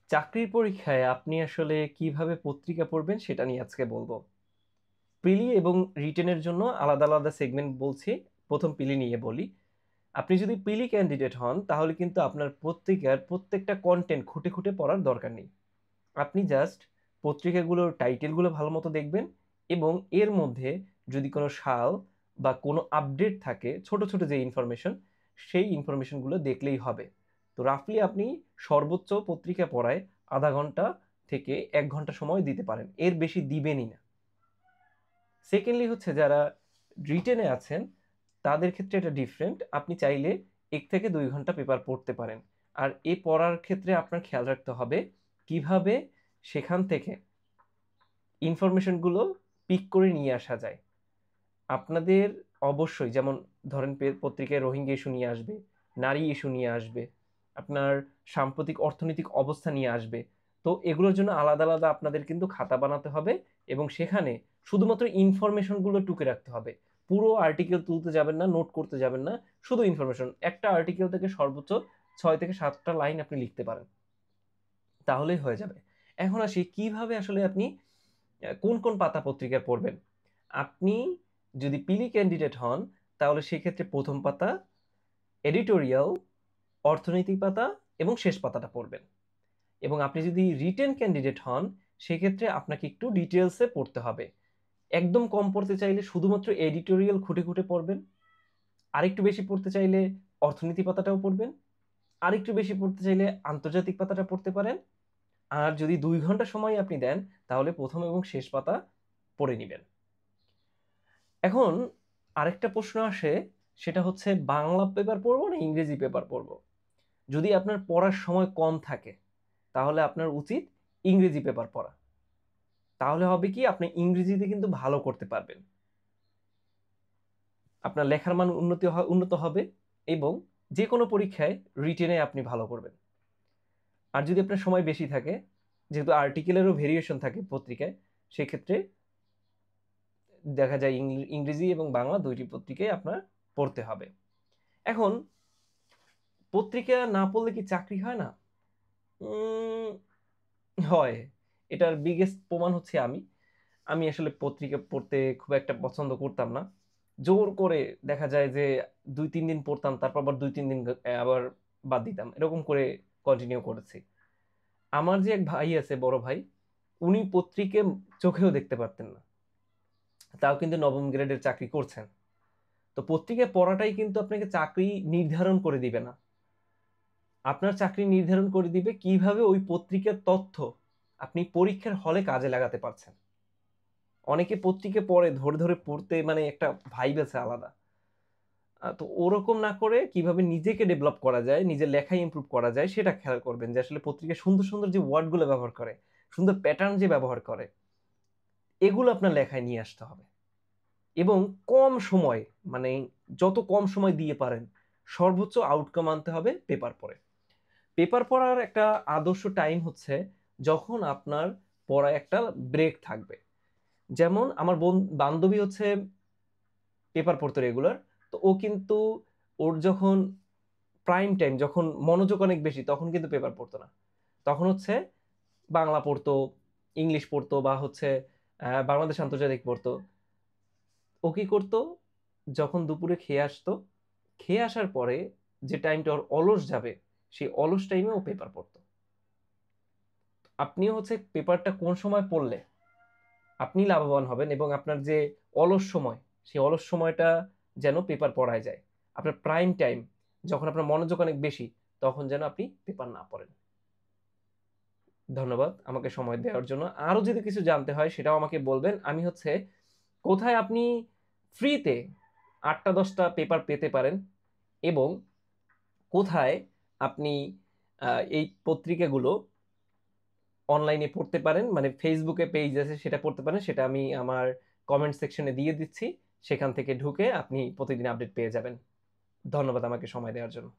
চাকরির পরীক্ষায় আপনি আসলে কিভাবে পত্রিকা পড়বেন সেটা নিয়ে আজকে বলবো। প্রিলি এবং রিটেনের জন্য আলাদা আলাদা সেগমেন্ট বলছি। প্রথম প্রিলি নিয়ে বলি। আপনি যদি প্রিলি ক্যান্ডিডেট হন তাহলে কিন্তু আপনার পত্রিকার প্রত্যেকটা কন্টেন্ট খুঁটে খুঁটে পড়ার দরকার নেই। আপনি জাস্ট পত্রিকাগুলোর টাইটেলগুলো ভালো মতো দেখবেন এবং এর মধ্যে যদি কোনো সাল বা কোনো আপডেট থাকে, ছোট ছোট যে ইনফরমেশন, সেই ইনফরমেশনগুলো দেখলেই হবে। তো রাফলি আপনি সর্বোচ্চ পত্রিকা পড়ায় আধা ঘন্টা থেকে 1 ঘন্টা সময় দিতে পারেন, এর বেশি দিবেনই না। সেকেন্ডলি হচ্ছে যারা রিটেনে আছেন তাদের ক্ষেত্রে এটা ডিফারেন্ট। আপনি চাইলে 1 থেকে 2 ঘন্টা পেপার পড়তে পারেন। আর এই পড়ার ক্ষেত্রে আপনার খেয়াল রাখতে হবে কিভাবে সেখান থেকে ইনফরমেশনগুলো পিক করে নিয়ে আসা যায়। আপনাদের অবশ্যই যেমন ধরেন পত্রিকায় রোহিঙ্গা ইস্যু নিয়ে আসবে, নারী ইস্যু নিয়ে আসবে, আপনার সাম্প্রতিক অর্থনৈতিক অবস্থা নিয়ে আসবে। তো এগুলোর জন্য আলাদা আলাদা আপনাদের কিন্তু খাতা বানাতে হবে এবং সেখানে শুধুমাত্র ইনফরমেশনগুলো টুকে রাখতে হবে। পুরো আর্টিকেল তুলতে যাবেন না, নোট করতে যাবেন না, শুধু ইনফরমেশন। একটা আর্টিকেল থেকে সর্বোচ্চ 6 থেকে 7টা লাইন আপনি লিখতে পারেন, তাহলেই হয়ে যাবে। এখন আসি কিভাবে আসলে আপনি কোন কোন পাতা পত্রিকা পড়বেন। আপনি যদি পিলি ক্যান্ডিডেট হন তাহলে সেক্ষেত্রে প্রথম পাতা, এডিটোরিয়াল, অর্থনৈতিক পাতা এবং শেষ পাতাটা পড়বেন। এবং আপনি যদি রিটেন ক্যান্ডিডেট হন সেক্ষেত্রে আপনাকে একটু ডিটেলসে পড়তে হবে। একদম কম পড়তে চাইলে শুধুমাত্র এডিটোরিয়াল খুঁটে খুঁটে পড়বেন, আরেকটু বেশি পড়তে চাইলে অর্থনীতি পাতাটাও পড়বেন, আরেকটু বেশি পড়তে চাইলে আন্তর্জাতিক পাতাটা পড়তে পারেন। আর যদি 2 ঘন্টা সময় আপনি দেন তাহলে প্রথম এবং শেষ পাতা পড়ে নেবেন। এখন আরেকটা প্রশ্ন আসে, সেটা হচ্ছে বাংলা পেপার পড়বো না ইংরেজি পেপার পড়বো। যদি আপনার পড়ার সময় কম থাকে তাহলে আপনার উচিত ইংরেজি পেপার পড়া। তাহলে হবে কি, আপনি ইংরেজিতে কিন্তু ভালো করতে পারবেন, আপনার লেখার মান উন্নত হবে এবং যে কোনো পরীক্ষায় রিটেনে আপনি ভালো করবেন। আর যদি আপনার সময় বেশি থাকে, যেহেতু আর্টিকেলেরও ভেরিয়েশন থাকে পত্রিকায়, সেক্ষেত্রে দেখা যায় ইংরেজি এবং বাংলা দুইটি পত্রিকায় আপনার পড়তে হবে। এখন পত্রিকা না পড়লে কি চাকরি হয় না? হয়। এটার বিগেস্ট প্রমাণ হচ্ছে আমি। আমি আসলে পত্রিকা পড়তে খুব একটা পছন্দ করতাম না। জোর করে দেখা যায় যে ২-৩ দিন পড়তাম, তারপর আবার ২-৩ দিন আবার বাদ দিতাম। এরকম করে কন্টিনিউ করেছি। আমার যে এক ভাই আছে, বড় ভাই, উনি পত্রিকা চোখেও দেখতে পারতেন না। তাও কিন্তু ৯ম গ্রেডের চাকরি করছেন। তো পত্রিকা পড়াটাই কিন্তু আপনাকে চাকরি নির্ধারণ করে দিবে না। আপনার চাকরি নির্ধারণ করে দিবে কিভাবে ওই পত্রিকার তথ্য আপনি পরীক্ষার হলে কাজে লাগাতে পারছেন। অনেকে পত্রিকা পড়ে ধরে ধরে পড়তে, মানে একটা ভাইব আছে আলাদা। তো ওরকম না করে কিভাবে নিজেকে ডেভেলপ করা যায়, নিজের লেখায় ইমপ্রুভ করা যায় সেটা খেয়াল করবেন। যে আসলে পত্রিকায় সুন্দর সুন্দর যে ওয়ার্ডগুলো ব্যবহার করে, সুন্দর প্যাটার্ন যে ব্যবহার করে, এগুলো আপনার লেখায় নিয়ে আসতে হবে। এবং কম সময়, মানে যত কম সময় দিয়ে পারেন সর্বোচ্চ আউটকাম আনতে হবে পেপার পড়ে। পেপার পড়ার একটা আদর্শ টাইম হচ্ছে যখন আপনার পড়ায় একটা ব্রেক থাকবে। যেমন আমার বান্ধবী হচ্ছে পেপার পড়তো রেগুলার। তো ও কিন্তু ওর যখন প্রাইম টাইম, যখন মনোযোগ অনেক বেশি, তখন কিন্তু পেপার পড়তো না। তখন হচ্ছে বাংলা পড়তো, ইংলিশ পড়তো বা হচ্ছে বাংলাদেশ আন্তর্জাতিক পড়তো। ও কি করতো, যখন দুপুরে খেয়ে আসতো, খেয়ে আসার পরে যে টাইমটা ওর অলস যাবে, সেই অলস টাইমে ও পেপার পড়তো। আপনিও হচ্ছে পেপারটা কোন সময় পড়লে আপনি লাভবান হবেন এবং আপনার যে অলস সময়, সেই অলস সময়টা যেন পেপার পড়ায় যায়। আপনার প্রাইম টাইম, যখন আপনার মনোযোগ অনেক বেশি, তখন যেন আপনি পেপার না পড়েন। ধন্যবাদ আমাকে সময় দেওয়ার জন্য। আরো যদি কিছু জানতে হয় সেটাও আমাকে বলবেন। আমি হচ্ছে কোথায় আপনি ফ্রিতে 8টা 10টা পেপার পেতে পারেন এবং কোথায় আপনি এই পত্রিকাগুলো অনলাইনে পড়তে পারেন, মানে ফেসবুকে পেজ আছে সেটা পড়তে পারেন, সেটা আমি আমার কমেন্ট সেকশনে দিয়ে দিচ্ছি। সেখান থেকে ঢুকে আপনি প্রতিদিন আপডেট পেয়ে যাবেন। ধন্যবাদ আমাকে সময় দেওয়ার জন্য।